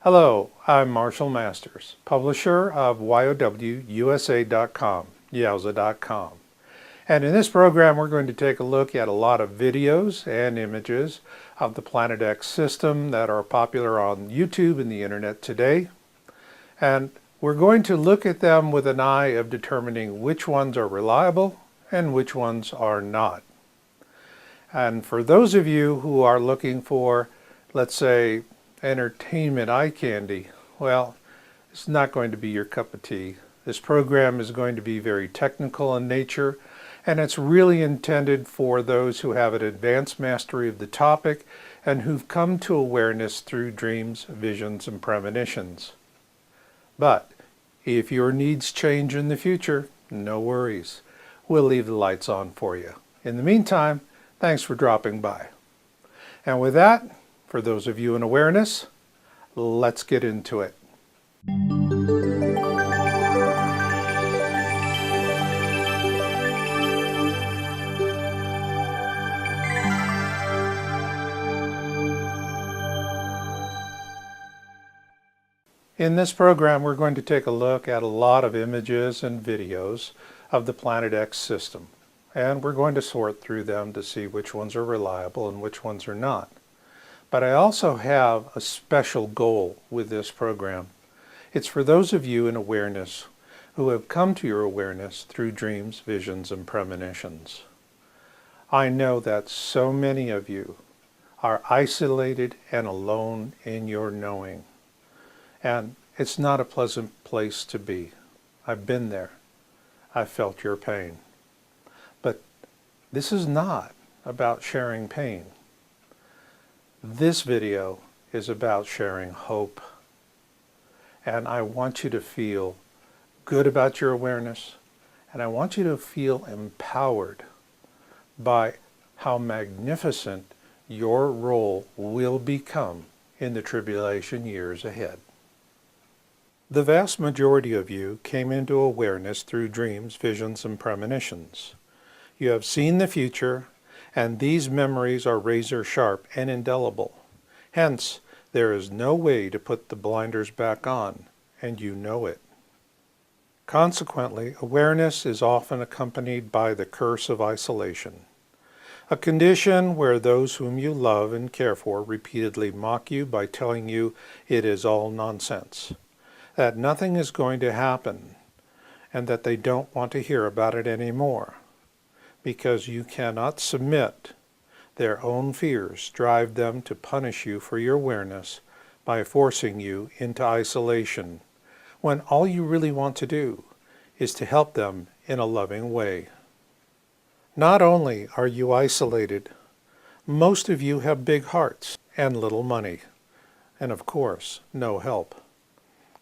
Hello, I'm Marshall Masters, publisher of YOWUSA.com, Yowza.com. And in this program we're going to take a look at a lot of videos and images of the Planet X system that are popular on YouTube and the internet today. And we're going to look at them with an eye of determining which ones are reliable and which ones are not. And for those of you who are looking for, let's say, entertainment eye candy, well, it's not going to be your cup of tea. This program is going to be very technical in nature, and it's really intended for those who have an advanced mastery of the topic and who've come to awareness through dreams, visions, and premonitions. But if your needs change in the future, no worries. We'll leave the lights on for you. In the meantime, thanks for dropping by. And with that, for those of you in awareness, let's get into it. In this program, we're going to take a look at a lot of images and videos of the Planet X system. And we're going to sort through them to see which ones are reliable and which ones are not. But I also have a special goal with this program. It's for those of you in awareness who have come to your awareness through dreams, visions, and premonitions. I know that so many of you are isolated and alone in your knowing. And it's not a pleasant place to be. I've been there. I've felt your pain. But this is not about sharing pain. This video is about sharing hope. And I want you to feel good about your awareness, and I want you to feel empowered by how magnificent your role will become in the tribulation years ahead. The vast majority of you came into awareness through dreams, visions, and premonitions. You have seen the future, and these memories are razor sharp and indelible. Hence, there is no way to put the blinders back on, and you know it. Consequently, awareness is often accompanied by the curse of isolation, a condition where those whom you love and care for repeatedly mock you by telling you it is all nonsense, that nothing is going to happen, and that they don't want to hear about it anymore. Because you cannot submit, their own fears drive them to punish you for your awareness by forcing you into isolation, when all you really want to do is to help them in a loving way. Not only are you isolated, most of you have big hearts and little money, and of course, no help.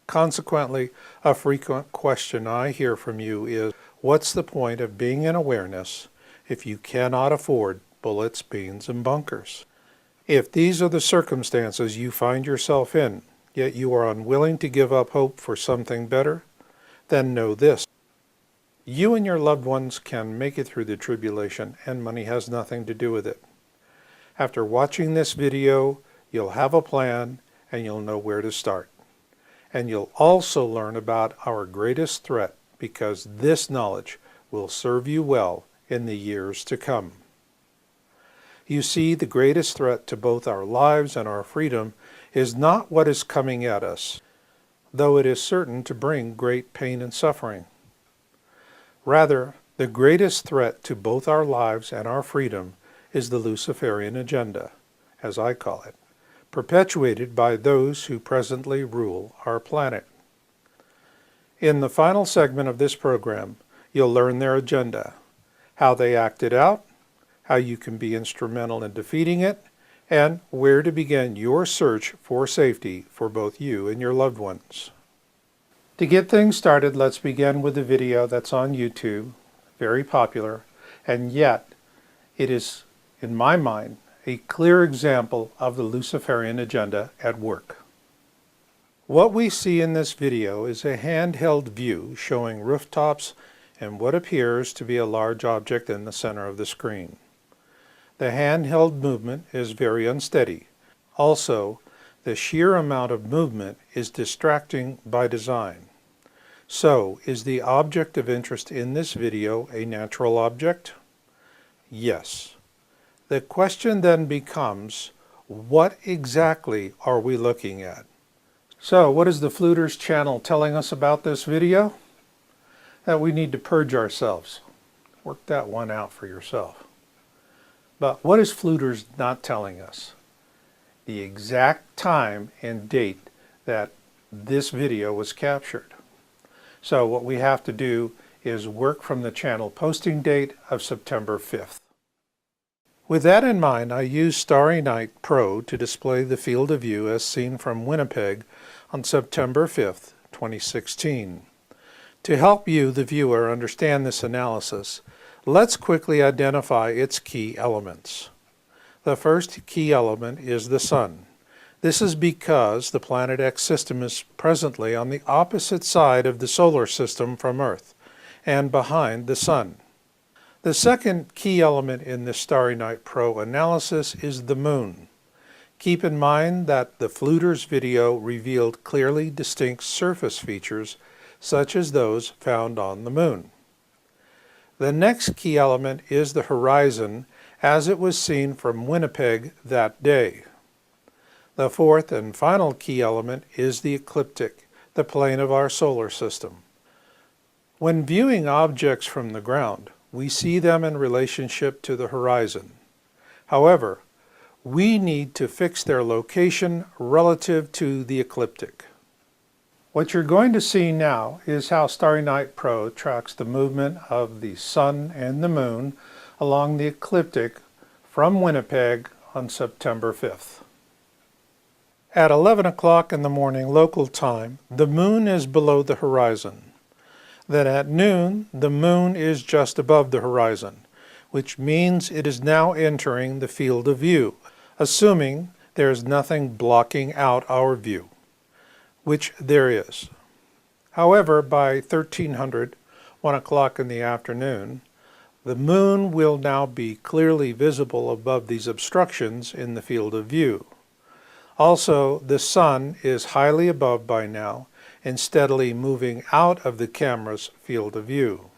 Consequently, a frequent question I hear from you is, what's the point of being in awareness if you cannot afford bullets, beans, and bunkers? If these are the circumstances you find yourself in, yet you are unwilling to give up hope for something better, then know this. You and your loved ones can make it through the tribulation, and money has nothing to do with it. After watching this video, you'll have a plan and you'll know where to start. And you'll also learn about our greatest threat, because this knowledge will serve you well in the years to come. You see, the greatest threat to both our lives and our freedom is not what is coming at us, though it is certain to bring great pain and suffering. Rather, the greatest threat to both our lives and our freedom is the Luciferian agenda, as I call it, perpetuated by those who presently rule our planet. In the final segment of this program, you'll learn their agenda, how they act it out, how you can be instrumental in defeating it, and where to begin your search for safety for both you and your loved ones. To get things started, let's begin with a video that's on YouTube, very popular, and yet it is, in my mind, a clear example of the Luciferian agenda at work. What we see in this video is a handheld view showing rooftops and what appears to be a large object in the center of the screen. The handheld movement is very unsteady. Also, The sheer amount of movement is distracting by design. So, is the object of interest in this video a natural object? Yes. The question then becomes, what exactly are we looking at? So, what is the Fluters channel telling us about this video? That we need to purge ourselves. Work that one out for yourself. But what is Fluters not telling us? The exact time and date that this video was captured. So what we have to do is work from the channel posting date of September 5th. With that in mind, I used Starry Night Pro to display the field of view as seen from Winnipeg on September 5th, 2016. To help you, the viewer, understand this analysis, let's quickly identify its key elements. The first key element is the Sun. This is because the Planet X system is presently on the opposite side of the solar system from Earth and behind the Sun. The second key element in this Starry Night Pro analysis is the Moon. Keep in mind that the Fluters video revealed clearly distinct surface features such as those found on the Moon. The next key element is the horizon as it was seen from Winnipeg that day. The fourth and final key element is the ecliptic, the plane of our solar system. When viewing objects from the ground, we see them in relationship to the horizon. However, we need to fix their location relative to the ecliptic. What you're going to see now is how Starry Night Pro tracks the movement of the Sun and the Moon along the ecliptic from Winnipeg on September 5th. At 11 o'clock in the morning local time, the Moon is below the horizon. Then at noon, the Moon is just above the horizon, which means it is now entering the field of view, assuming there is nothing blocking out our view, which there is. However, by 1300, 1 o'clock in the afternoon, the Moon will now be clearly visible above these obstructions in the field of view. Also, the Sun is highly above by now and steadily moving out of the camera's field of view.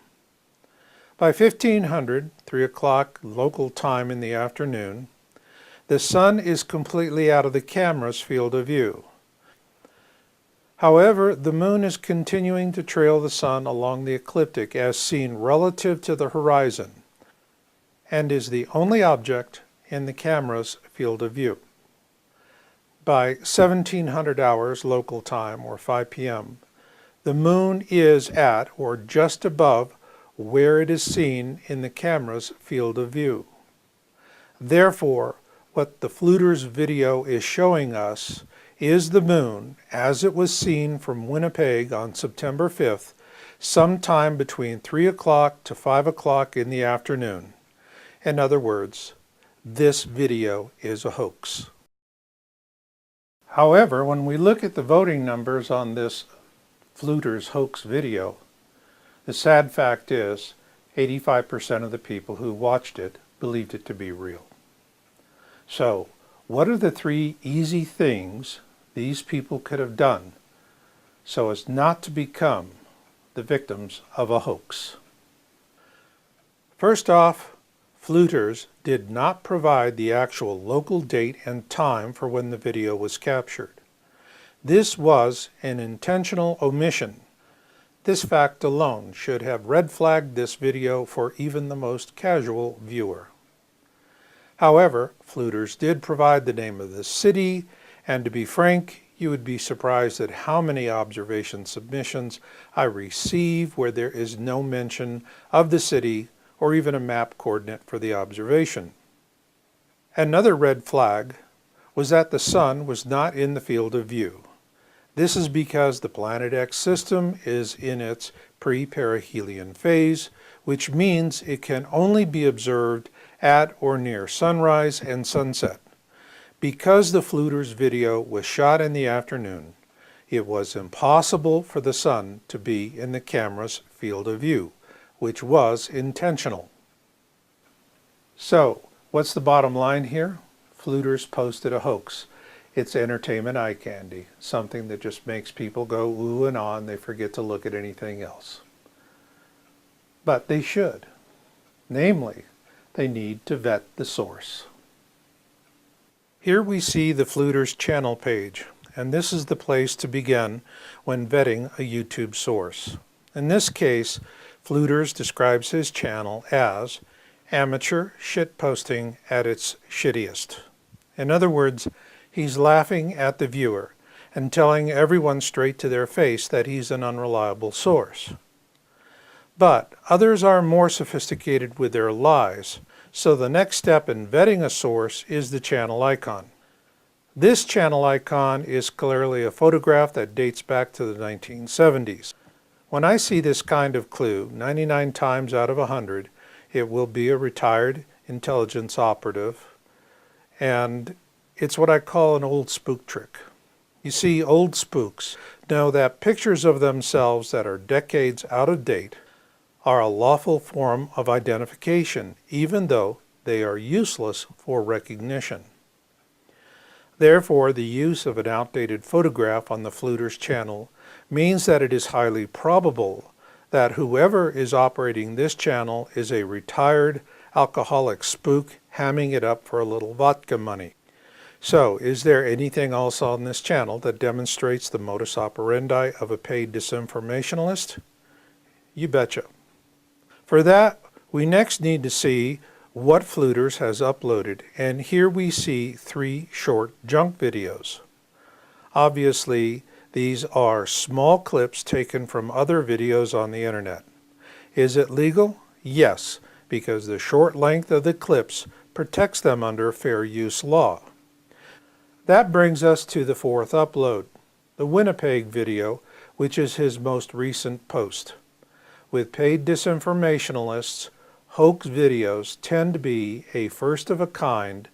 By 1500, 3 o'clock local time in the afternoon, the Sun is completely out of the camera's field of view. However, the Moon is continuing to trail the Sun along the ecliptic as seen relative to the horizon, and is the only object in the camera's field of view. By 1700 hours local time, or 5 p.m., the Moon is at or just above where it is seen in the camera's field of view. Therefore, what the Fluters video is showing us is the Moon as it was seen from Winnipeg on September 5th, sometime between 3 o'clock to 5 o'clock in the afternoon. In other words, this video is a hoax. However, when we look at the voting numbers on this Fluters hoax video, the sad fact is 85% of the people who watched it believed it to be real. So, what are the 3 easy things these people could have done so as not to become the victims of a hoax? First off, Fluters did not provide the actual local date and time for when the video was captured. This was an intentional omission. This fact alone should have red flagged this video for even the most casual viewer. However, Fluters did provide the name of the city, and to be frank, you would be surprised at how many observation submissions I receive where there is no mention of the city or even a map coordinate for the observation. Another red flag was that the Sun was not in the field of view. This is because the Planet X system is in its pre-perihelion phase, which means it can only be observed at or near sunrise and sunset. Because the Fluters video was shot in the afternoon, it was impossible for the Sun to be in the camera's field of view, which was intentional. So, what's the bottom line here? Fluters posted a hoax. It's entertainment eye candy, something that just makes people go ooh and ah, and they forget to look at anything else. But they should. Namely, they need to vet the source. Here we see the Fluters channel page, and this is the place to begin when vetting a YouTube source. In this case, Fluters describes his channel as amateur shitposting at its shittiest. In other words, he's laughing at the viewer and telling everyone straight to their face that he's an unreliable source. But others are more sophisticated with their lies, so the next step in vetting a source is the channel icon. This channel icon is clearly a photograph that dates back to the 1970s. When I see this kind of clue, 99 times out of 100, it will be a retired intelligence operative, and it's what I call an old spook trick. You see, old spooks know that pictures of themselves that are decades out of date are a lawful form of identification, even though they are useless for recognition. Therefore, the use of an outdated photograph on the Fluters channel means that it is highly probable that whoever is operating this channel is a retired alcoholic spook hamming it up for a little vodka money. So, is there anything else on this channel that demonstrates the modus operandi of a paid disinformationalist? You betcha. For that, we next need to see what Fluters has uploaded, and here we see 3 short junk videos. Obviously, these are small clips taken from other videos on the internet. Is it legal? Yes, because the short length of the clips protects them under fair use law. That brings us to the 4th upload, the Winnipeg video, which is his most recent post. With paid disinformationalists, hoax videos tend to be a first of a kind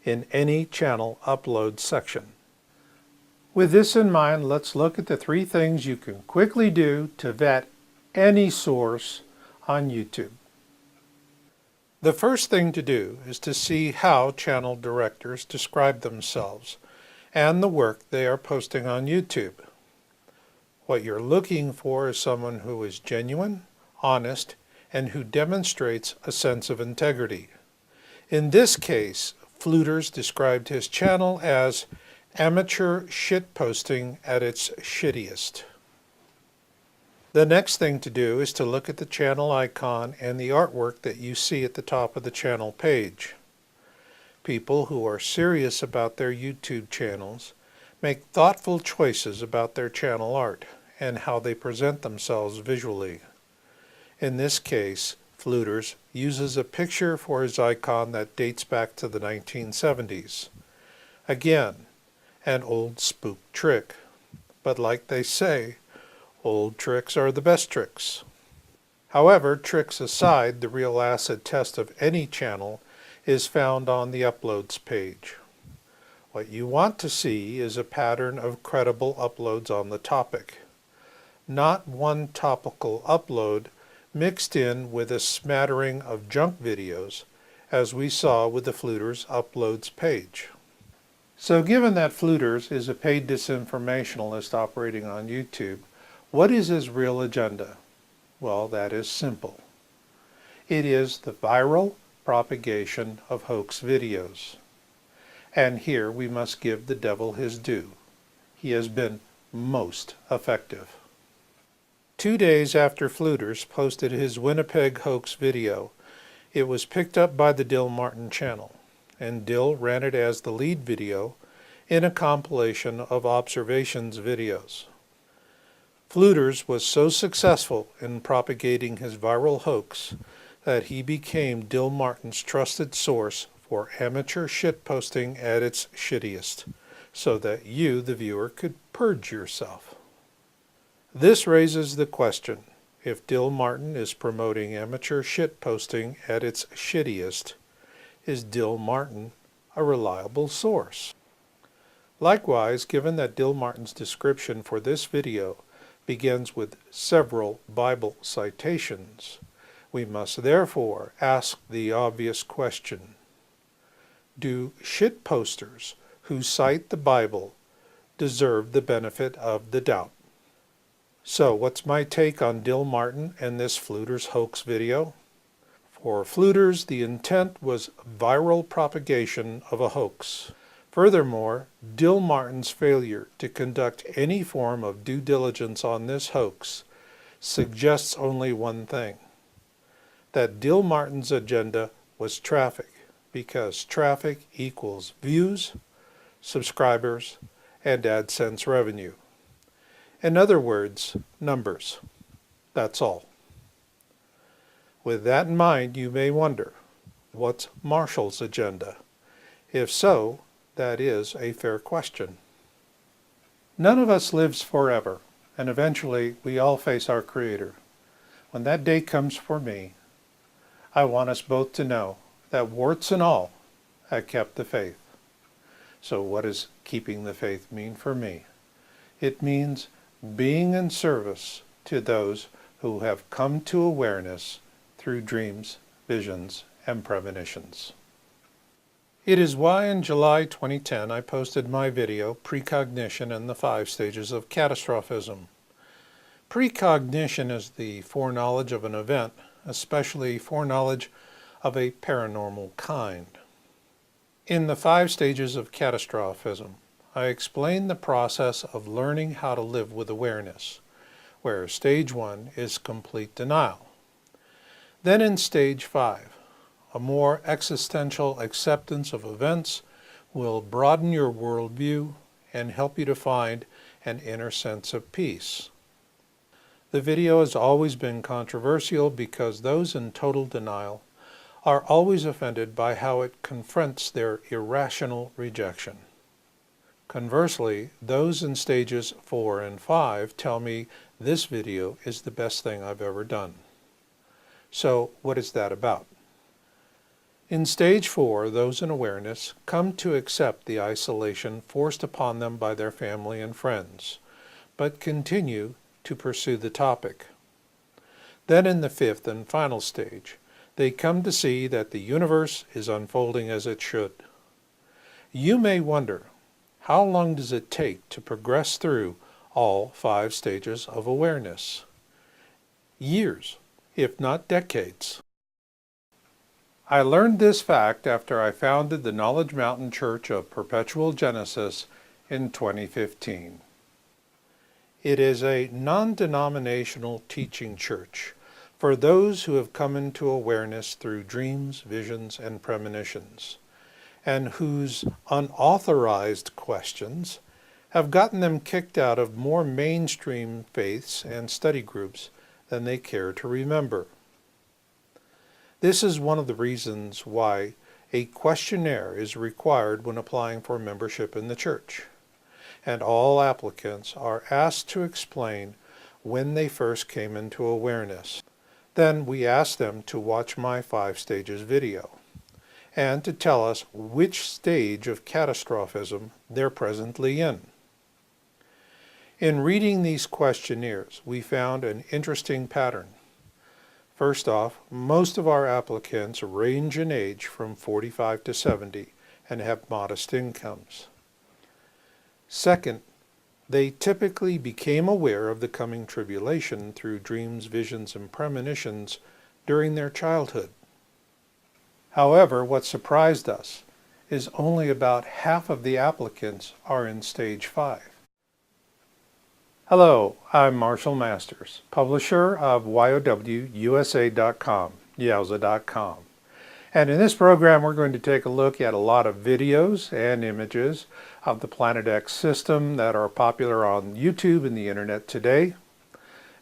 in any channel upload section. With this in mind, let's look at the 3 things you can quickly do to vet any source on YouTube. The first thing to do is to see how channel directors describe themselves and the work they are posting on YouTube. What you're looking for is someone who is genuine, honest, and who demonstrates a sense of integrity. In this case, Fluters described his channel as amateur shitposting at its shittiest. The next thing to do is to look at the channel icon and the artwork that you see at the top of the channel page. People who are serious about their YouTube channels make thoughtful choices about their channel art and how they present themselves visually. In this case, Fluters uses a picture for his icon that dates back to the 1970s. Again, an old spook trick. But like they say, old tricks are the best tricks. However, tricks aside, the real acid test of any channel is found on the uploads page. What you want to see is a pattern of credible uploads on the topic. Not one topical upload mixed in with a smattering of junk videos, as we saw with the Fluters uploads page. So given that Fluters is a paid disinformationalist operating on YouTube, what is his real agenda? Well, that is simple. It is the viral propagation of hoax videos. And here we must give the devil his due. He has been most effective. 2 days after Fluters posted his Winnipeg hoax video, it was picked up by the Dill Martin channel, and Dill ran it as the lead video in a compilation of observations videos. Fluters was so successful in propagating his viral hoax that he became Dill Martin's trusted source for amateur shitposting at its shittiest, so that you, the viewer, could purge yourself. This raises the question, if Dill Martin is promoting amateur shitposting at its shittiest, is Dill Martin a reliable source? Likewise, given that Dill Martin's description for this video begins with several Bible citations, we must therefore ask the obvious question: do shitposters who cite the Bible deserve the benefit of the doubt. So what's my take on Dill Martin and this Fluters hoax video? For Fluters, the intent was viral propagation of a hoax. Furthermore, Dill Martin's failure to conduct any form of due diligence on this hoax suggests only one thing: that Dill Martin's agenda was traffic, because traffic equals views, subscribers, and AdSense revenue. In other words, numbers. That's all. With that in mind, you may wonder, what's Marshall's agenda? If so, that is a fair question. None of us lives forever, and eventually we all face our Creator. When that day comes for me, I want us both to know that, warts and all, I kept the faith. So what does keeping the faith mean for me? It means being in service to those who have come to awareness through dreams, visions, and premonitions. It is why in July 2010 I posted my video, Precognition and the 5 Stages of Catastrophism. Precognition is the foreknowledge of an event, especially foreknowledge of a paranormal kind. In the 5 Stages of Catastrophism, I explain the process of learning how to live with awareness, where stage 1 is complete denial. Then in stage 5, a more existential acceptance of events will broaden your worldview and help you to find an inner sense of peace. The video has always been controversial because those in total denial are always offended by how it confronts their irrational rejection. Conversely, those in stages 4 and 5 tell me this video is the best thing I've ever done. So what is that about? In stage 4, those in awareness come to accept the isolation forced upon them by their family and friends, but continue to pursue the topic. Then in the 5th and final stage, they come to see that the universe is unfolding as it should. You may wonder, how long does it take to progress through all 5 stages of awareness? Years, if not decades. I learned this fact after I founded the Knowledge Mountain Church of Perpetual Genesis in 2015. It is a non-denominational teaching church for those who have come into awareness through dreams, visions, and premonitions, and whose unauthorized questions have gotten them kicked out of more mainstream faiths and study groups than they care to remember. This is one of the reasons why a questionnaire is required when applying for membership in the church, and all applicants are asked to explain when they first came into awareness. Then we ask them to watch my 5 stages video, and to tell us which stage of catastrophism they're presently in. In reading these questionnaires, we found an interesting pattern. First off, most of our applicants range in age from 45 to 70 and have modest incomes. Second, they typically became aware of the coming tribulation through dreams, visions, and premonitions during their childhood. However, what surprised us is only about half of the applicants are in stage 5. Hello, I'm Marshall Masters, publisher of YOWUSA.com, Yowza.com. And in this program, we're going to take a look at a lot of videos and images of the Planet X system that are popular on YouTube and the internet today.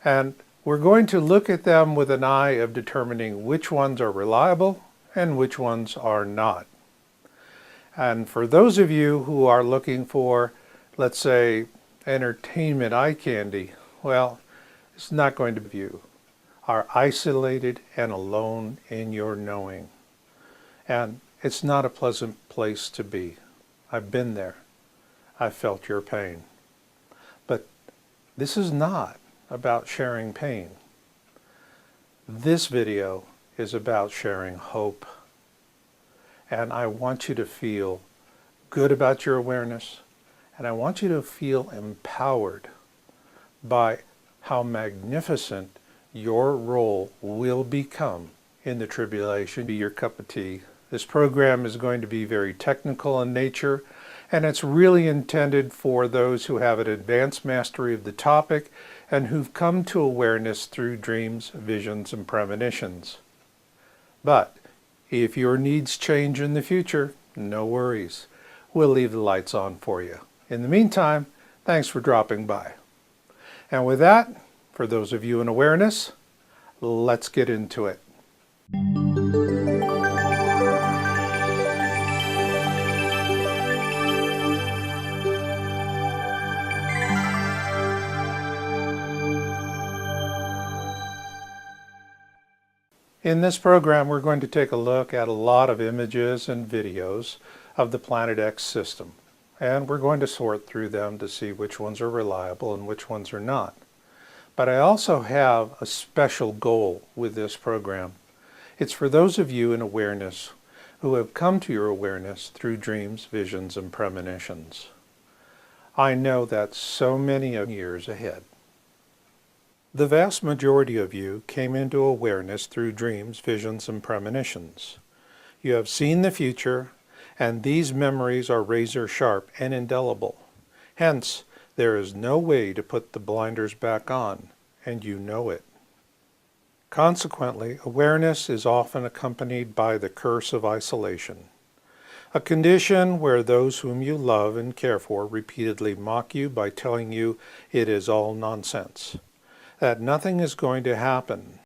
And we're going to look at them with an eye of determining which ones are reliable and which ones are not. And for those of you who are looking for, let's say, entertainment eye candy, well, it's not going to be you. Are isolated and alone in your knowing. And it's not a pleasant place to be. I've been there. I've felt your pain. But this is not about sharing pain. This video is about sharing hope. And I want you to feel good about your awareness, and I want you to feel empowered by how magnificent your role will become in the tribulation. Be your cup of tea. This program is going to be very technical in nature, and it's really intended for those who have an advanced mastery of the topic and who've come to awareness through dreams, visions, and premonitions. But if your needs change in the future, no worries. We'll leave the lights on for you. In the meantime, thanks for dropping by. And with that, for those of you in awareness, let's get into it. In this program, we're going to take a look at a lot of images and videos of the Planet X system. And we're going to sort through them to see which ones are reliable and which ones are not. But I also have a special goal with this program. It's for those of you in awareness who have come to your awareness through dreams, visions, and premonitions. I know that's so many years ahead. The vast majority of you came into awareness through dreams, visions, and premonitions. You have seen the future, and these memories are razor sharp and indelible. Hence, there is no way to put the blinders back on, and you know it. Consequently, awareness is often accompanied by the curse of isolation, a condition where those whom you love and care for repeatedly mock you by telling you it is all nonsense, that nothing is going to happen,